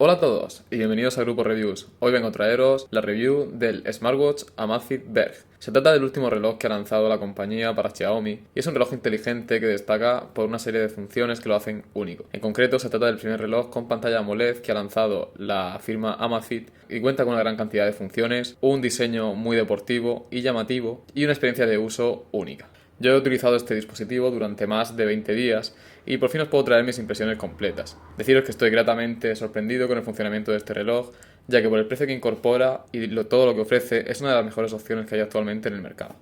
Hola a todos y bienvenidos a Grupo Reviews. Hoy vengo a traeros la review del smartwatch Amazfit Verge. Se trata del último reloj que ha lanzado la compañía para Xiaomi y es un reloj inteligente que destaca por una serie de funciones que lo hacen único. En concreto se trata del primer reloj con pantalla AMOLED que ha lanzado la firma Amazfit y cuenta con una gran cantidad de funciones, un diseño muy deportivo y llamativo y una experiencia de uso única. Yo he utilizado este dispositivo durante más de 20 días y por fin os puedo traer mis impresiones completas. Deciros que estoy gratamente sorprendido con el funcionamiento de este reloj, ya que por el precio que incorpora y todo lo que ofrece es una de las mejores opciones que hay actualmente en el mercado.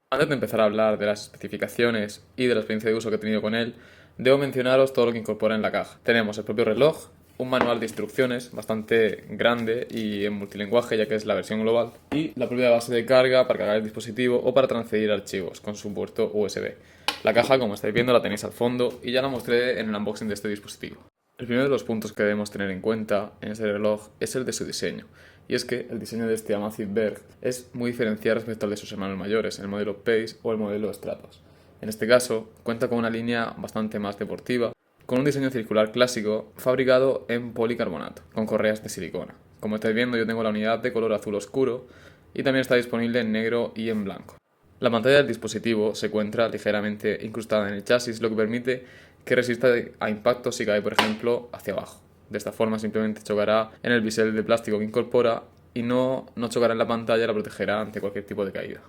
Antes de empezar a hablar de las especificaciones y de la experiencia de uso que he tenido con él, debo mencionaros todo lo que incorpora en la caja. Tenemos el propio reloj, un manual de instrucciones bastante grande y en multilingüaje, ya que es la versión global, y la propia base de carga para cargar el dispositivo o para transferir archivos con su puerto USB. La caja, como estáis viendo, la tenéis al fondo y ya la mostré en el unboxing de este dispositivo. El primero de los puntos que debemos tener en cuenta en este reloj es el de su diseño. Y es que el diseño de este Amazfit Verge es muy diferenciado respecto al de sus hermanos mayores, el modelo Pace o el modelo Stratos. En este caso, cuenta con una línea bastante más deportiva, con un diseño circular clásico fabricado en policarbonato, con correas de silicona. Como estáis viendo, yo tengo la unidad de color azul oscuro y también está disponible en negro y en blanco. La pantalla del dispositivo se encuentra ligeramente incrustada en el chasis, lo que permite que resista a impactos si cae, por ejemplo, hacia abajo. De esta forma simplemente chocará en el bisel de plástico que incorpora y no chocará en la pantalla y la protegerá ante cualquier tipo de caída.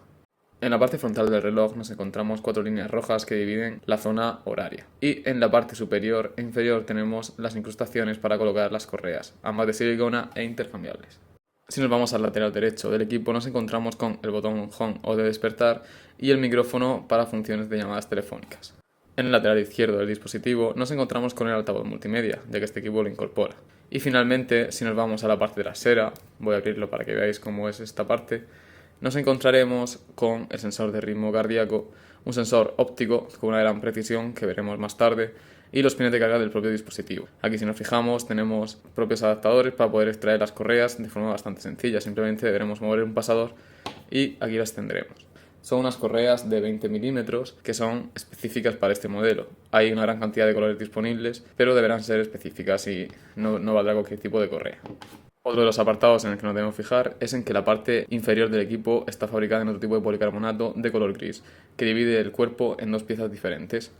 En la parte frontal del reloj nos encontramos 4 líneas rojas que dividen la zona horaria. Y en la parte superior e inferior tenemos las incrustaciones para colocar las correas, ambas de silicona e intercambiables. Si nos vamos al lateral derecho del equipo nos encontramos con el botón Home o de despertar y el micrófono para funciones de llamadas telefónicas. En el lateral izquierdo del dispositivo nos encontramos con el altavoz multimedia, ya que este equipo lo incorpora. Y finalmente, si nos vamos a la parte trasera, voy a abrirlo para que veáis cómo es esta parte, nos encontraremos con el sensor de ritmo cardíaco, un sensor óptico con una gran precisión que veremos más tarde, y los pines de carga del propio dispositivo. Aquí, si nos fijamos, tenemos propios adaptadores para poder extraer las correas de forma bastante sencilla. Simplemente deberemos mover un pasador y aquí las tendremos. Son unas correas de 20 milímetros que son específicas para este modelo. Hay una gran cantidad de colores disponibles, pero deberán ser específicas y no valdrá cualquier tipo de correa. Otro de los apartados en el que nos debemos fijar es en que la parte inferior del equipo está fabricada en otro tipo de policarbonato de color gris, que divide el cuerpo en dos piezas diferentes.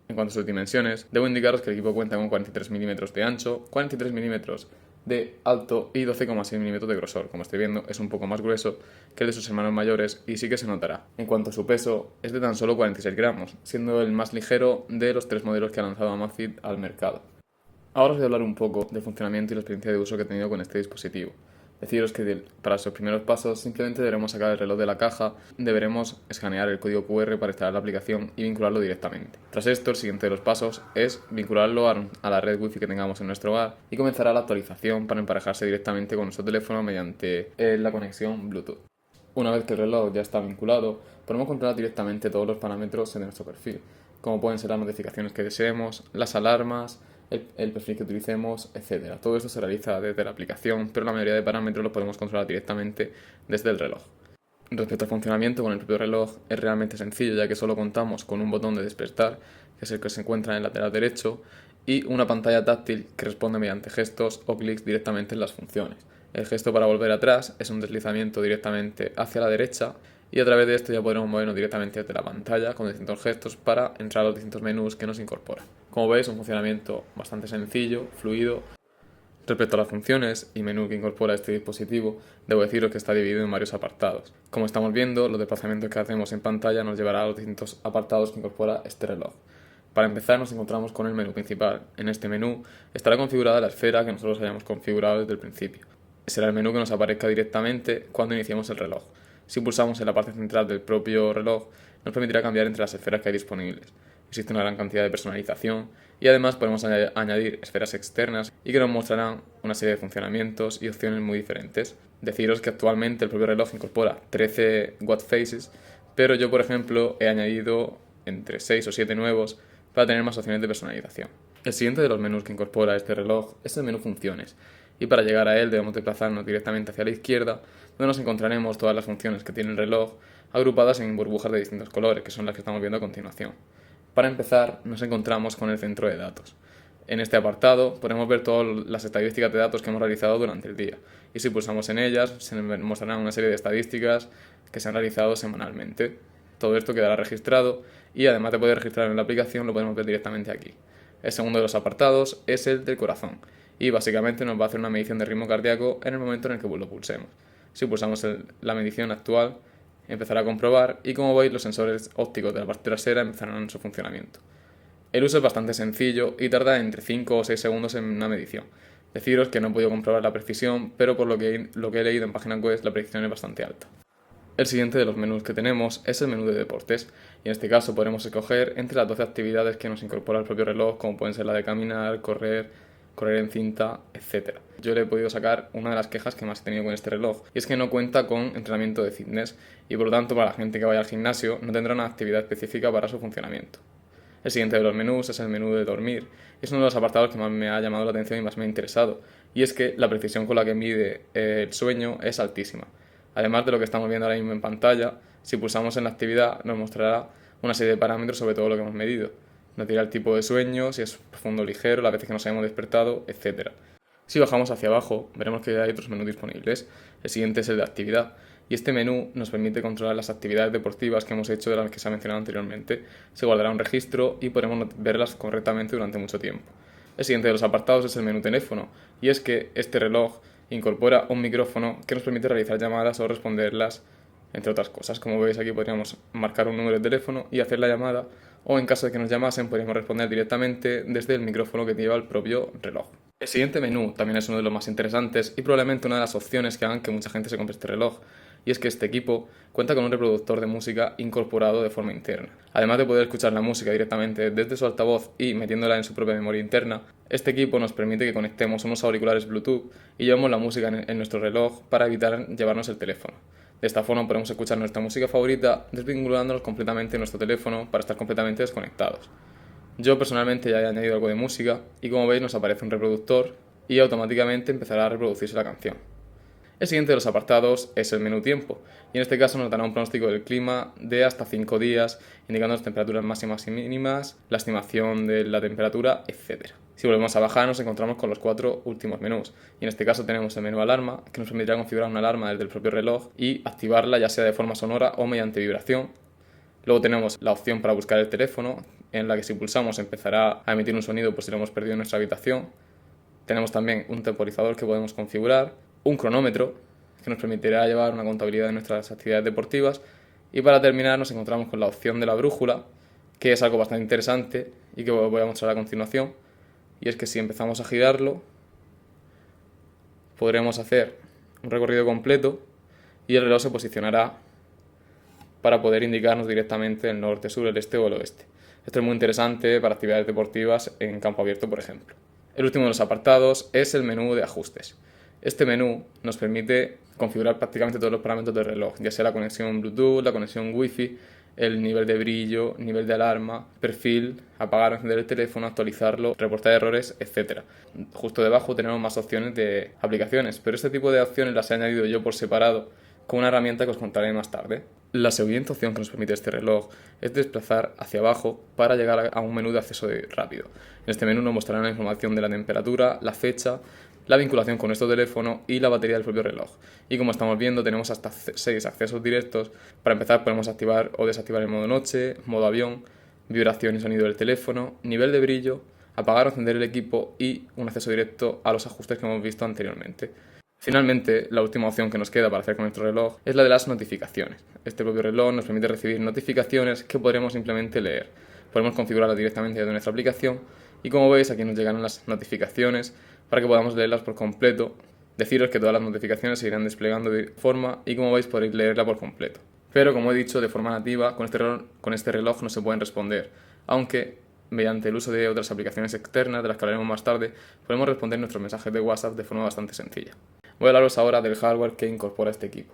En cuanto a sus dimensiones, debo indicaros que el equipo cuenta con 43 milímetros de ancho, 43 milímetros de alto y 12,6 milímetros de grosor. Como estoy viendo, es un poco más grueso que el de sus hermanos mayores y sí que se notará. En cuanto a su peso, es de tan solo 46 gramos, siendo el más ligero de los 3 modelos que ha lanzado Amazfit al mercado. Ahora os voy a hablar un poco del funcionamiento y la experiencia de uso que he tenido con este dispositivo. Deciros que para sus primeros pasos simplemente deberemos sacar el reloj de la caja, deberemos escanear el código QR para instalar la aplicación y vincularlo directamente. Tras esto, el siguiente de los pasos es vincularlo a la red Wi-Fi que tengamos en nuestro hogar y comenzará la actualización para emparejarse directamente con nuestro teléfono mediante la conexión Bluetooth. Una vez que el reloj ya está vinculado, podemos controlar directamente todos los parámetros de nuestro perfil, como pueden ser las notificaciones que deseemos, las alarmas, el perfil que utilicemos, etc. Todo esto se realiza desde la aplicación, pero la mayoría de parámetros los podemos controlar directamente desde el reloj. Respecto al funcionamiento con el propio reloj, es realmente sencillo, ya que solo contamos con un botón de despertar, que es el que se encuentra en el lateral derecho, y una pantalla táctil que responde mediante gestos o clics directamente en las funciones. El gesto para volver atrás es un deslizamiento directamente hacia la derecha y a través de esto ya podremos movernos directamente desde la pantalla con distintos gestos para entrar a los distintos menús que nos incorpora. Como veis, un funcionamiento bastante sencillo, fluido. Respecto a las funciones y menú que incorpora este dispositivo, debo deciros que está dividido en varios apartados. Como estamos viendo, los desplazamientos que hacemos en pantalla nos llevará a los distintos apartados que incorpora este reloj. Para empezar nos encontramos con el menú principal. En este menú estará configurada la esfera que nosotros hayamos configurado desde el principio. Será el menú que nos aparezca directamente cuando iniciemos el reloj. Si pulsamos en la parte central del propio reloj, nos permitirá cambiar entre las esferas que hay disponibles. Existe una gran cantidad de personalización y además podemos añadir esferas externas y que nos mostrarán una serie de funcionamientos y opciones muy diferentes. Deciros que actualmente el propio reloj incorpora 13 watch faces, pero yo, por ejemplo, he añadido entre 6 o 7 nuevos para tener más opciones de personalización. El siguiente de los menús que incorpora este reloj es el menú funciones, y para llegar a él debemos desplazarnos directamente hacia la izquierda, donde nos encontraremos todas las funciones que tiene el reloj agrupadas en burbujas de distintos colores, que son las que estamos viendo a continuación. Para empezar, nos encontramos con el centro de datos. En este apartado podemos ver todas las estadísticas de datos que hemos realizado durante el día, y si pulsamos en ellas se nos mostrarán una serie de estadísticas que se han realizado semanalmente. Todo esto quedará registrado y además de poder registrar en la aplicación lo podemos ver directamente aquí. El segundo de los apartados es el del corazón y básicamente nos va a hacer una medición de ritmo cardíaco en el momento en el que lo pulsemos. Si pulsamos la medición actual empezará a comprobar y como veis los sensores ópticos de la parte trasera empezarán su funcionamiento. El uso es bastante sencillo y tarda entre 5 o 6 segundos en una medición. Deciros que no he podido comprobar la precisión, pero por lo que he leído en páginas web la precisión es bastante alta. El siguiente de los menús que tenemos es el menú de deportes, y en este caso podremos escoger entre las 12 actividades que nos incorpora el propio reloj, como pueden ser la de caminar, correr en cinta, etc. Yo le he podido sacar una de las quejas que más he tenido con este reloj, y es que no cuenta con entrenamiento de fitness, y por lo tanto para la gente que vaya al gimnasio no tendrá una actividad específica para su funcionamiento. El siguiente de los menús es el menú de dormir, y es uno de los apartados que más me ha llamado la atención y más me ha interesado, y es que la precisión con la que mide el sueño es altísima. Además de lo que estamos viendo ahora mismo en pantalla, si pulsamos en la actividad nos mostrará una serie de parámetros sobre todo lo que hemos medido. Nos dirá el tipo de sueño, si es profundo o ligero, las veces que nos hayamos despertado, etc. Si bajamos hacia abajo, veremos que hay otros menús disponibles. El siguiente es el de actividad, y este menú nos permite controlar las actividades deportivas que hemos hecho de las que se ha mencionado anteriormente. Se guardará un registro y podremos verlas correctamente durante mucho tiempo. El siguiente de los apartados es el menú teléfono, y es que este reloj incorpora un micrófono que nos permite realizar llamadas o responderlas, entre otras cosas. Como veis aquí podríamos marcar un número de teléfono y hacer la llamada, o en caso de que nos llamasen podríamos responder directamente desde el micrófono que lleva el propio reloj. El siguiente menú también es uno de los más interesantes y probablemente una de las opciones que hagan que mucha gente se compre este reloj, y es que este equipo cuenta con un reproductor de música incorporado de forma interna. Además de poder escuchar la música directamente desde su altavoz y metiéndola en su propia memoria interna, este equipo nos permite que conectemos unos auriculares Bluetooth y llevemos la música en nuestro reloj para evitar llevarnos el teléfono. De esta forma podemos escuchar nuestra música favorita desvinculándonos completamente de nuestro teléfono para estar completamente desconectados. Yo personalmente ya he añadido algo de música y como veis nos aparece un reproductor y automáticamente empezará a reproducirse la canción. El siguiente de los apartados es el menú tiempo, y en este caso nos dará un pronóstico del clima de hasta 5 días, indicando las temperaturas máximas y mínimas, la estimación de la temperatura, etc. Si volvemos a bajar nos encontramos con los 4 últimos menús, y en este caso tenemos el menú alarma, que nos permitirá configurar una alarma desde el propio reloj y activarla ya sea de forma sonora o mediante vibración. Luego tenemos la opción para buscar el teléfono, en la que si pulsamos empezará a emitir un sonido por si lo hemos perdido en nuestra habitación. Tenemos también un temporizador que podemos configurar, un cronómetro que nos permitirá llevar una contabilidad de nuestras actividades deportivas, y para terminar nos encontramos con la opción de la brújula, que es algo bastante interesante y que os voy a mostrar a continuación, y es que si empezamos a girarlo podremos hacer un recorrido completo y el reloj se posicionará para poder indicarnos directamente el norte, sur, el este o el oeste. Esto es muy interesante para actividades deportivas en campo abierto, por ejemplo. El último de los apartados es el menú de ajustes. Este menú nos permite configurar prácticamente todos los parámetros del reloj, ya sea la conexión Bluetooth, la conexión Wi-Fi, el nivel de brillo, nivel de alarma, perfil, apagar o encender el teléfono, actualizarlo, reportar errores, etc. Justo debajo tenemos más opciones de aplicaciones, pero este tipo de opciones las he añadido yo por separado con una herramienta que os contaré más tarde. La siguiente opción que nos permite este reloj es desplazar hacia abajo para llegar a un menú de acceso rápido. En este menú nos mostrará la información de la temperatura, la fecha, la vinculación con nuestro teléfono y la batería del propio reloj. Y como estamos viendo tenemos hasta 6 accesos directos. Para empezar podemos activar o desactivar el modo noche, modo avión, vibración y sonido del teléfono, nivel de brillo, apagar o encender el equipo y un acceso directo a los ajustes que hemos visto anteriormente. Finalmente, la última opción que nos queda para hacer con nuestro reloj es la de las notificaciones. Este propio reloj nos permite recibir notificaciones que podremos simplemente leer. Podemos configurarlas directamente desde nuestra aplicación y como veis aquí nos llegan las notificaciones para que podamos leerlas por completo. Deciros que todas las notificaciones se irán desplegando de forma y como veis podréis leerla por completo. Pero como he dicho, de forma nativa con este reloj no se pueden responder, aunque mediante el uso de otras aplicaciones externas, de las que hablaremos más tarde, podemos responder nuestros mensajes de WhatsApp de forma bastante sencilla. Voy a hablaros ahora del hardware que incorpora este equipo,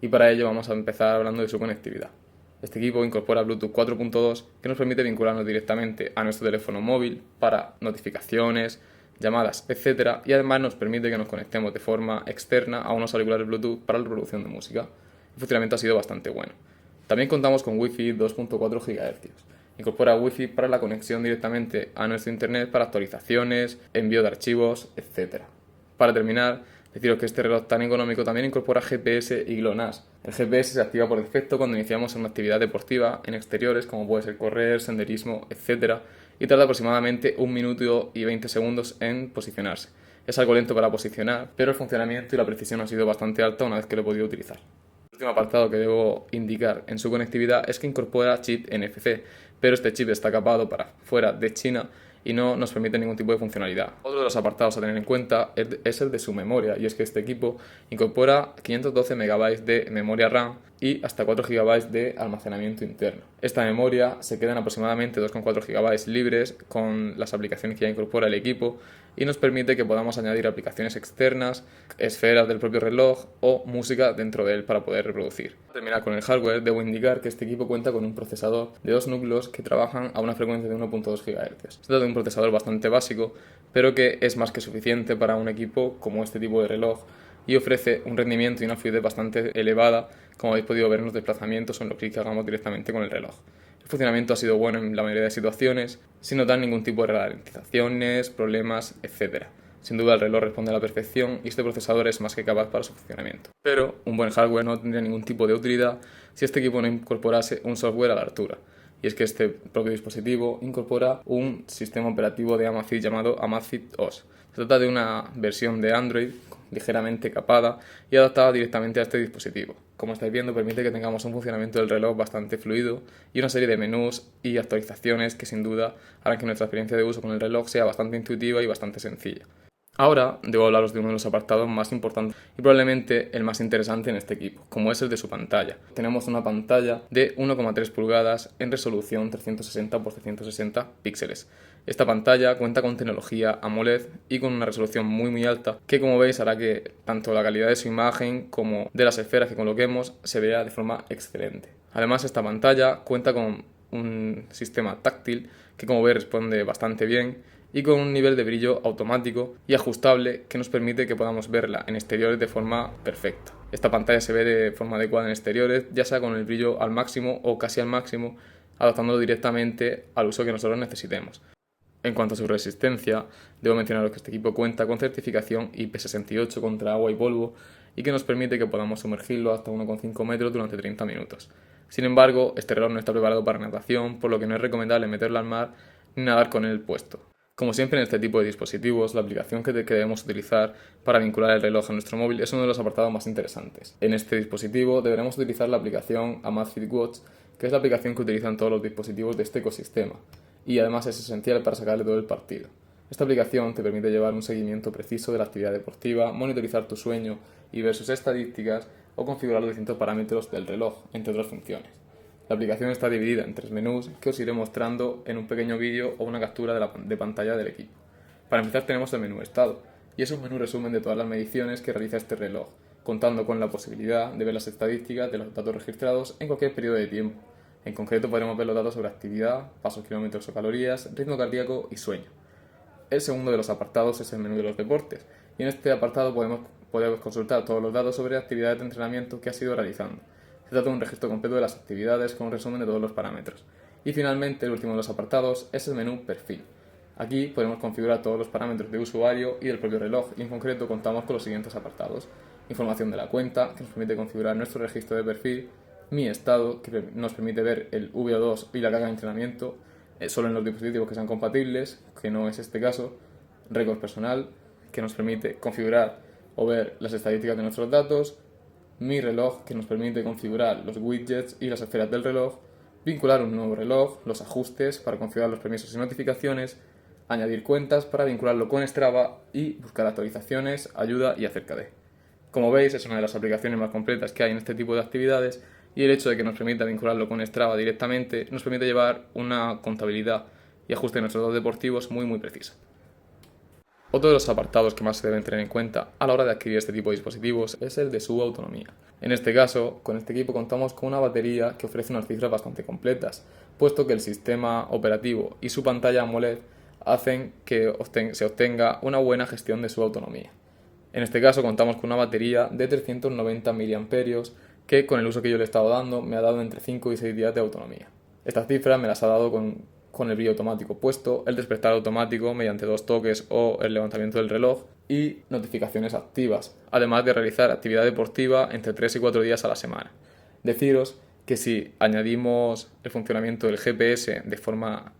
y para ello vamos a empezar hablando de su conectividad. Este equipo incorpora Bluetooth 4.2 que nos permite vincularnos directamente a nuestro teléfono móvil para notificaciones, llamadas, etc. Y además nos permite que nos conectemos de forma externa a unos auriculares Bluetooth para la reproducción de música. El funcionamiento ha sido bastante bueno. También contamos con Wi-Fi 2.4 GHz. Incorpora Wi-Fi para la conexión directamente a nuestro internet para actualizaciones, envío de archivos, etc. Para terminar, deciros que este reloj tan económico también incorpora GPS y GLONASS. El GPS se activa por defecto cuando iniciamos una actividad deportiva en exteriores, como puede ser correr, senderismo, etc., y tarda aproximadamente 1 minuto y 20 segundos en posicionarse. Es algo lento para posicionar, pero el funcionamiento y la precisión han sido bastante alta una vez que lo he podido utilizar. El último apartado que debo indicar en su conectividad es que incorpora chip NFC, pero este chip está capado para fuera de China y no nos permite ningún tipo de funcionalidad. Otro de los apartados a tener en cuenta es el de su memoria, y es que este equipo incorpora 512 MB de memoria RAM y hasta 4 GB de almacenamiento interno. Esta memoria se queda en aproximadamente 2,4 GB libres con las aplicaciones que ya incorpora el equipo y nos permite que podamos añadir aplicaciones externas, esferas del propio reloj o música dentro de él para poder reproducir. Para terminar con el hardware, debo indicar que este equipo cuenta con un procesador de 2 núcleos que trabajan a una frecuencia de 1.2 GHz. Se trata de un procesador bastante básico, pero que es más que suficiente para un equipo como este tipo de reloj y ofrece un rendimiento y una fluidez bastante elevada, como habéis podido ver en los desplazamientos o en los clics que hagamos directamente con el reloj. El funcionamiento ha sido bueno en la mayoría de situaciones, sin notar ningún tipo de ralentizaciones, problemas, etc. Sin duda el reloj responde a la perfección y este procesador es más que capaz para su funcionamiento. Pero un buen hardware no tendría ningún tipo de utilidad si este equipo no incorporase un software a la altura. Y es que este propio dispositivo incorpora un sistema operativo de Amazfit llamado Amazfit OS. Se trata de una versión de Android ligeramente capada y adaptada directamente a este dispositivo. Como estáis viendo, permite que tengamos un funcionamiento del reloj bastante fluido y una serie de menús y actualizaciones que sin duda harán que nuestra experiencia de uso con el reloj sea bastante intuitiva y bastante sencilla. Ahora debo hablaros de uno de los apartados más importantes y probablemente el más interesante en este equipo, como es el de su pantalla. Tenemos una pantalla de 1,3 pulgadas en resolución 360 x 360 píxeles. Esta pantalla cuenta con tecnología AMOLED y con una resolución muy alta que, como veis, hará que tanto la calidad de su imagen como de las esferas que coloquemos se vea de forma excelente. Además, esta pantalla cuenta con un sistema táctil que, como veis, responde bastante bien y con un nivel de brillo automático y ajustable que nos permite que podamos verla en exteriores de forma perfecta. Esta pantalla se ve de forma adecuada en exteriores, ya sea con el brillo al máximo o casi al máximo, adaptándolo directamente al uso que nosotros necesitemos. En cuanto a su resistencia, debo mencionar que este equipo cuenta con certificación IP68 contra agua y polvo y que nos permite que podamos sumergirlo hasta 1,5 metros durante 30 minutos. Sin embargo, este reloj no está preparado para natación, por lo que no es recomendable meterlo al mar ni nadar con él puesto. Como siempre en este tipo de dispositivos, la aplicación que debemos utilizar para vincular el reloj a nuestro móvil es uno de los apartados más interesantes. En este dispositivo deberemos utilizar la aplicación Amazfit Watch, que es la aplicación que utilizan todos los dispositivos de este ecosistema, y además es esencial para sacarle todo el partido. Esta aplicación te permite llevar un seguimiento preciso de la actividad deportiva, monitorizar tu sueño y ver sus estadísticas o configurar los distintos parámetros del reloj, entre otras funciones. La aplicación está dividida en 3 menús que os iré mostrando en un pequeño vídeo o una captura de pantalla del equipo. Para empezar tenemos el menú Estado, y es un menú resumen de todas las mediciones que realiza este reloj, contando con la posibilidad de ver las estadísticas de los datos registrados en cualquier periodo de tiempo. En concreto podremos ver los datos sobre actividad, pasos, kilómetros o calorías, ritmo cardíaco y sueño. El segundo de los apartados es el menú de los deportes, y en este apartado podemos consultar todos los datos sobre actividades de entrenamiento que has ido realizando. Se trata de un registro completo de las actividades con un resumen de todos los parámetros. Y finalmente, el último de los apartados es el menú Perfil. Aquí podemos configurar todos los parámetros de usuario y del propio reloj, y en concreto contamos con los siguientes apartados: información de la cuenta, que nos permite configurar nuestro registro de perfil; Mi estado, que nos permite ver el VO2 y la carga de entrenamiento solo en los dispositivos que sean compatibles, que no es este caso; récord personal, que nos permite configurar o ver las estadísticas de nuestros datos; Mi reloj, que nos permite configurar los widgets y las esferas del reloj; vincular un nuevo reloj, los ajustes para configurar los permisos y notificaciones; añadir cuentas para vincularlo con Strava y buscar actualizaciones, ayuda y acerca de. Como veis, es una de las aplicaciones más completas que hay en este tipo de actividades, y el hecho de que nos permita vincularlo con Strava directamente nos permite llevar una contabilidad y ajuste de nuestros datos deportivos muy precisa. Otro de los apartados que más se deben tener en cuenta a la hora de adquirir este tipo de dispositivos es el de su autonomía. En este caso, con este equipo contamos con una batería que ofrece unas cifras bastante completas, puesto que el sistema operativo y su pantalla AMOLED hacen que se obtenga una buena gestión de su autonomía. En este caso contamos con una batería de 390 mAh que, con el uso que yo le he estado dando, me ha dado entre 5 y 6 días de autonomía. Estas cifras me las ha dado con el brillo automático puesto, el despertar automático mediante 2 toques o el levantamiento del reloj y notificaciones activas, además de realizar actividad deportiva entre 3 y 4 días a la semana. Deciros que si añadimos el funcionamiento del GPS de forma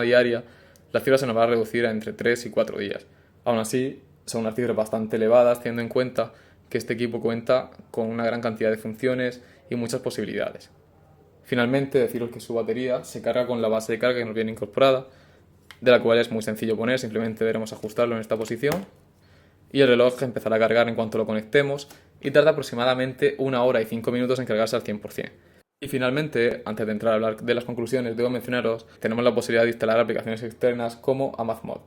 diaria, la cifra se nos va a reducir a entre 3 y 4 días. Aún así, son unas cifras bastante elevadas, teniendo en cuenta que este equipo cuenta con una gran cantidad de funciones y muchas posibilidades. Finalmente, deciros que su batería se carga con la base de carga que nos viene incorporada, de la cual es muy sencillo poner, simplemente deberemos ajustarlo en esta posición y el reloj empezará a cargar en cuanto lo conectemos y tarda aproximadamente 1 hora y 5 minutos en cargarse al 100%. Y finalmente, antes de entrar a hablar de las conclusiones, debo mencionaros que tenemos la posibilidad de instalar aplicaciones externas como AmazMod.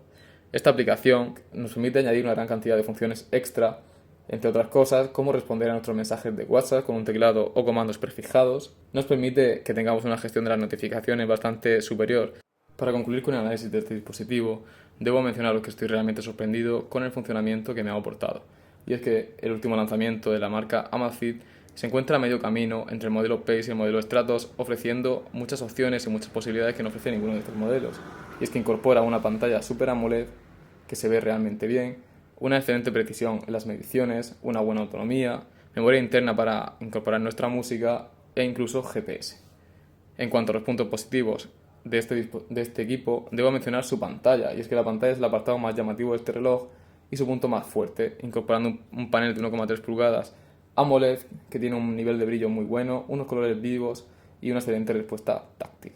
Esta aplicación nos permite añadir una gran cantidad de funciones extra, entre otras cosas, como responder a nuestros mensajes de WhatsApp con un teclado o comandos prefijados. Nos permite que tengamos una gestión de las notificaciones bastante superior. Para concluir con el análisis de este dispositivo, debo mencionaros que estoy realmente sorprendido con el funcionamiento que me ha aportado. Y es que el último lanzamiento de la marca Amazfit se encuentra a medio camino entre el modelo Pace y el modelo Stratos, ofreciendo muchas opciones y muchas posibilidades que no ofrece ninguno de estos modelos. Y es que incorpora una pantalla Super AMOLED que se ve realmente bien, una excelente precisión en las mediciones, una buena autonomía, memoria interna para incorporar nuestra música e incluso GPS. En cuanto a los puntos positivos de este equipo, debo mencionar su pantalla, y es que la pantalla es el apartado más llamativo de este reloj y su punto más fuerte, incorporando un panel de 1,3 pulgadas AMOLED que tiene un nivel de brillo muy bueno, unos colores vivos y una excelente respuesta táctil.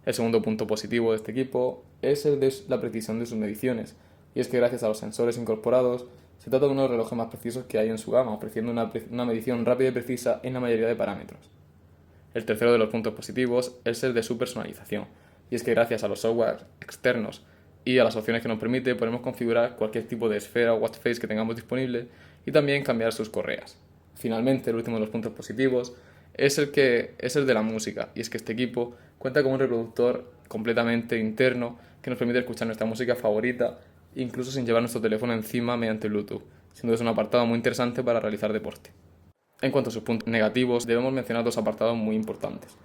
El segundo punto positivo de este equipo es el de la precisión de sus mediciones, y es que gracias a los sensores incorporados se trata de uno de los relojes más precisos que hay en su gama, ofreciendo una medición rápida y precisa en la mayoría de parámetros. El tercero de los puntos positivos es el de su personalización, y es que gracias a los software externos y a las opciones que nos permite podemos configurar cualquier tipo de esfera o watch face que tengamos disponible y también cambiar sus correas. Finalmente, el último de los puntos positivos es el de la música, y es que este equipo cuenta con un reproductor completamente interno que nos permite escuchar nuestra música favorita incluso sin llevar nuestro teléfono encima mediante Bluetooth, siendo es un apartado muy interesante para realizar deporte. En cuanto a sus puntos negativos, debemos mencionar 2 apartados muy importantes.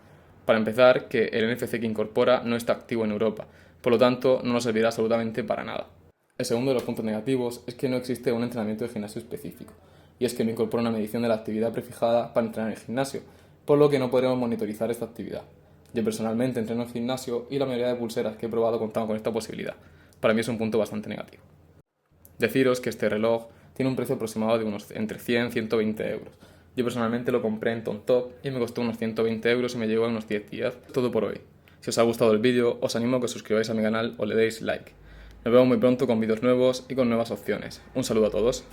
Para empezar, que el NFC que incorpora no está activo en Europa, por lo tanto no nos servirá absolutamente para nada. El segundo de los puntos negativos es que no existe un entrenamiento de gimnasio específico, y es que no incorpora una medición de la actividad prefijada para entrenar en el gimnasio, por lo que no podremos monitorizar esta actividad. Yo personalmente entreno en el gimnasio y la mayoría de pulseras que he probado contaban con esta posibilidad. Para mí es un punto bastante negativo. Deciros que este reloj tiene un precio aproximado de unos entre 100 y 120 euros. Yo personalmente lo compré en TomTop y me costó unos 120 euros y me llegó a unos 10 días. Todo por hoy. Si os ha gustado el vídeo, os animo a que os suscribáis a mi canal o le deis like. Nos vemos muy pronto con vídeos nuevos y con nuevas opciones. Un saludo a todos.